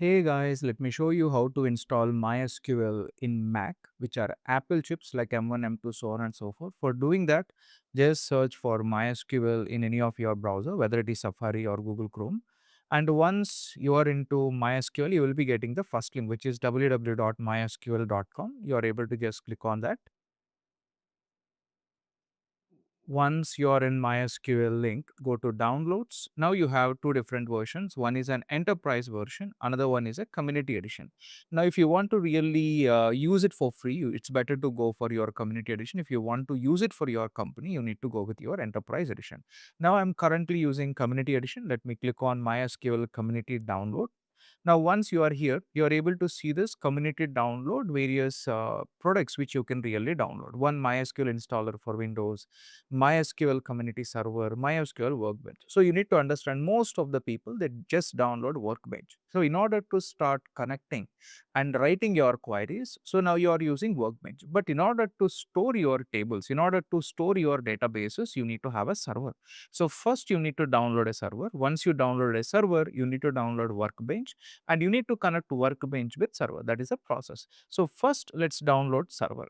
Hey guys, let me show you how to install MySQL in Mac, which are Apple chips like M1, M2, so on and so forth. For doing that, just search for MySQL in any of your browser, whether it is Safari or Google Chrome. And once you are into MySQL, you will be getting the first link, which is www.mysql.com. You are able to just click on that. Once you are in MySQL link, go to downloads. Now you have two different versions. One is an enterprise version, another one is a community edition. Now, if you want to really use it for free, it's better to go for your community edition. If you want to use it for your company, you need to go with your enterprise edition. Now, I'm currently using community edition. Let me click on MySQL community download. Now, once you are here, you are able to see this community download various products which you can really download. One MySQL installer for Windows, MySQL community server, MySQL Workbench. So you need to understand most of the people that just download Workbench. So in order to start connecting and writing your queries, so now you are using Workbench. But in order to store your tables, in order to store your databases, you need to have a server. So first you need to download a server. Once you download a server, you need to download Workbench and you need to connect Workbench with server. That is a process. So first let's download server.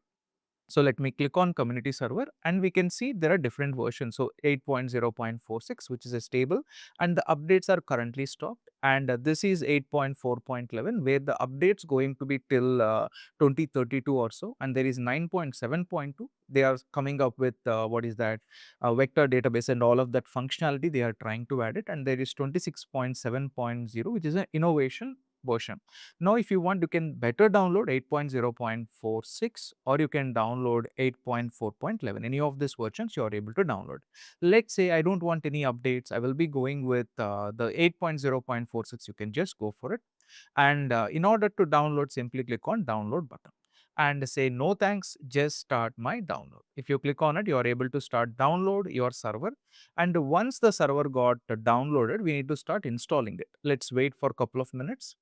So let me click on community server and we can see there are different versions. So 8.0.46, which is a stable, and the updates are currently stopped. And this is 8.4.11 where the updates going to be till 2032 or so. And there is 9.7.2. They are coming up with what is that vector database and all of that functionality they are trying to add it. And there is 26.7.0, which is an innovation version. Now, if you want, you can better download 8.0.46 or you can download 8.4.11. Any of these versions you are able to download. Let's say I don't want any updates. I will be going with the 8.0.46. You can just go for it. And in order to download, simply click on download button and say no thanks, just start my download. If you click on it, you are able to start download your server. And once the server got downloaded, we need to start installing it. Let's wait for a couple of minutes.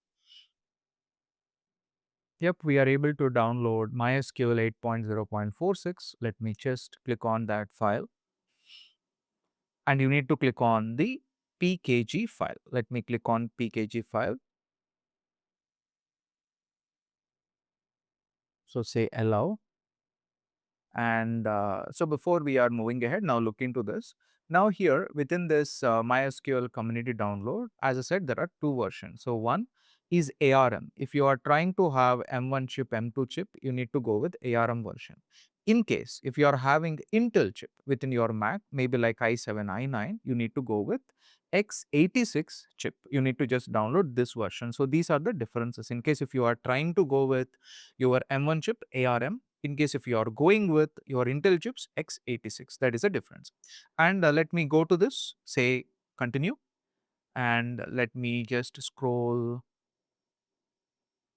Yep, we are able to download MySQL 8.0.46. Let me just click on that file and you need to click on the PKG file. Let me click on PKG file. So say allow. And so before we are moving ahead, now look into this. Now here within this MySQL community download, as I said, there are two versions. So one is ARM. If you are trying to have M1 chip, M2 chip, you need to go with ARM version. In case if you are having Intel chip within your Mac, maybe like i7, i9, you need to go with x86 chip. You need to just download this version. So these are the differences. In case if you are trying to go with your M1 chip, ARM, in case if you are going with your Intel chips x86, that is a difference. And let me go to this, say continue, and let me just scroll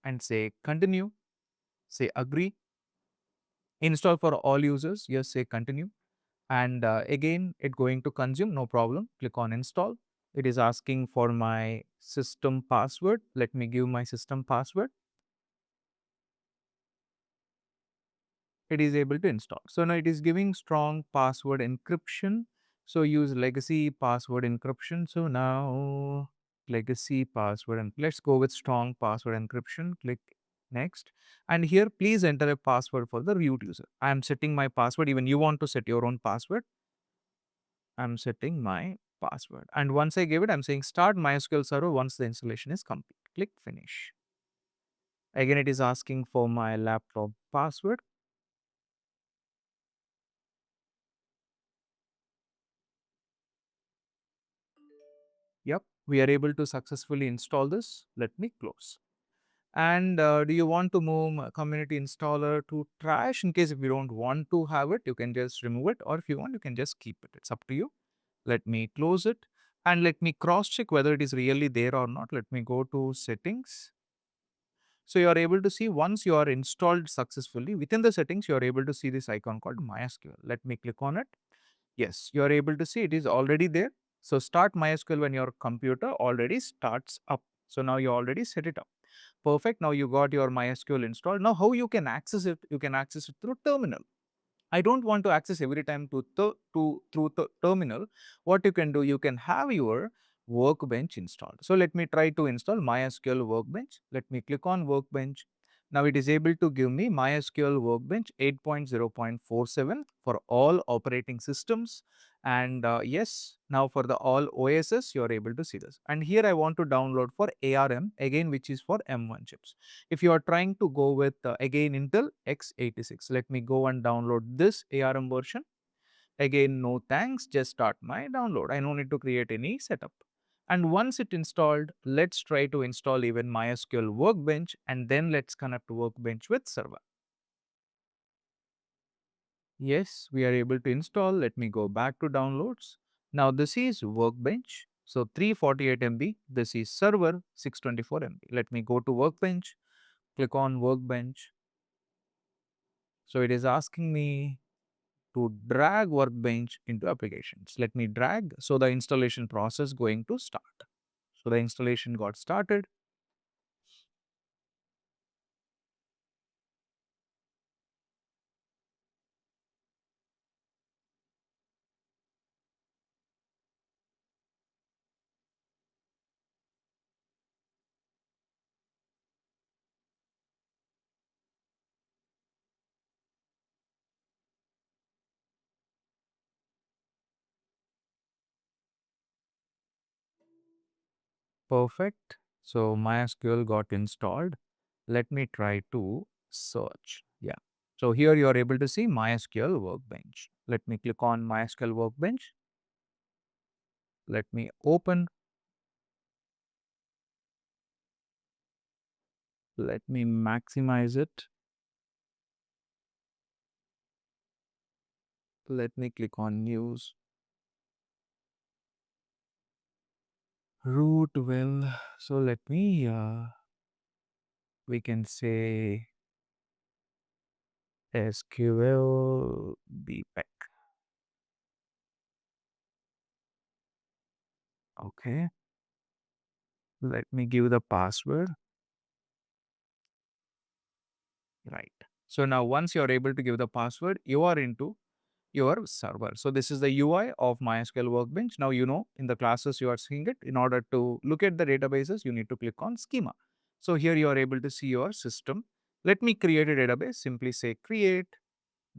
and say continue, say agree, install for all users, yes, say continue, and again it going to consume, no problem, click on install. It is asking for my system password. Let me give my system password. It is able to install. So now it is giving strong password encryption. So use legacy password encryption. So now legacy password, and let's go with strong password encryption. Click next. And here please enter a password for the root user. I am setting my password. Even you want to set your own password. I'm setting my password. And once I give it, I'm saying start MySQL server once the installation is complete. Click finish. Again, it is asking for my laptop password. Yep, we are able to successfully install this. Let me close. And do you want to move community installer to trash? In case if you don't want to have it, you can just remove it, or if you want, you can just keep it. It's up to you. Let me close it and let me cross check whether it is really there or not. Let me go to settings. So you are able to see once you are installed successfully, within the settings, you are able to see this icon called MySQL. Let me click on it. Yes, you are able to see it is already there. So start MySQL when your computer already starts up. So now you already set it up. Perfect. Now you got your MySQL installed. Now how you can access it? You can access it through terminal. I don't want to access every time through the terminal. What you can do, you can have your Workbench installed. So let me try to install MySQL Workbench. Let me click on Workbench. Now it is able to give me MySQL Workbench 8.0.47 for all operating systems. And yes, now for the all OSs, you are able to see this. And here I want to download for ARM again, which is for M1 chips. If you are trying to go with again Intel x86, let me go and download this ARM version. Again, no thanks, just start my download. I don't need to create any setup. And once it installed, let's try to install even MySQL Workbench and then let's connect Workbench with server. Yes, we are able to install. Let me go back to downloads. Now this is Workbench. So 348 MB. This is server 624 MB. Let me go to Workbench, click on Workbench. So it is asking me to drag Workbench into applications. Let me drag. So the installation process going to start. So the installation got started. Perfect. So MySQL got installed. Let me try to search. Yeah. So here you are able to see MySQL Workbench. Let me click on MySQL Workbench. Let me open. Let me maximize it. Let me click on news. Root will. So let me, we can say SQL BPEC. Okay. Let me give the password. Right. So now once you're able to give the password, you are into your server. So this is the UI of MySQL Workbench. Now you know in the classes you are seeing it. In order to look at the databases, you need to click on schema. So here you are able to see your system. Let me create a database. Simply say create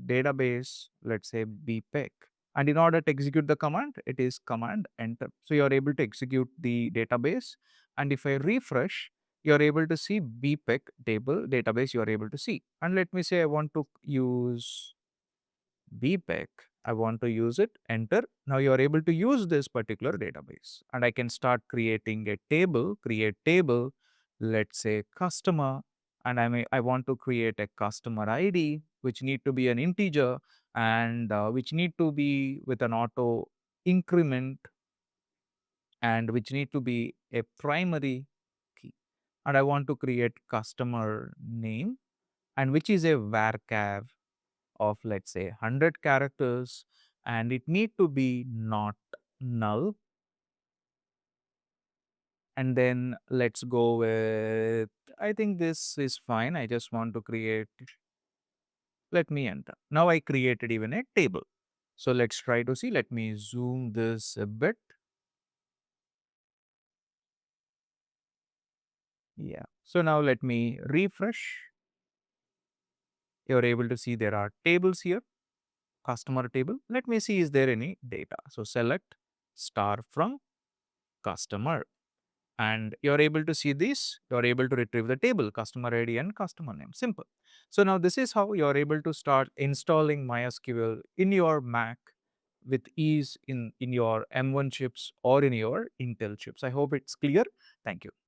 database, let's say BPEC. And in order to execute the command, it is command enter. So you are able to execute the database. And if I refresh, you are able to see BPEC table database you are able to see. And let me say I want to use BPEC. I want to use it, enter. Now you are able to use this particular database. And I can start creating a table, create table, let's say customer, and I want to create a customer ID, which need to be an integer and which need to be with an auto increment and which need to be a primary key. And I want to create customer name and which is a varchar of let's say 100 characters and it need to be not null. And then let's go with, I think this is fine. I just want to create, let me enter. Now I created even a table. So let's try to see. Let me zoom this a bit. Yeah. So now let me refresh. You're able to see there are tables here, customer table. Let me see, is there any data? So select star from customer. And you're able to see this, you're able to retrieve the table, customer ID and customer name, simple. So now this is how you're able to start installing MySQL in your Mac with ease in your M1 chips or in your Intel chips. I hope it's clear. Thank you.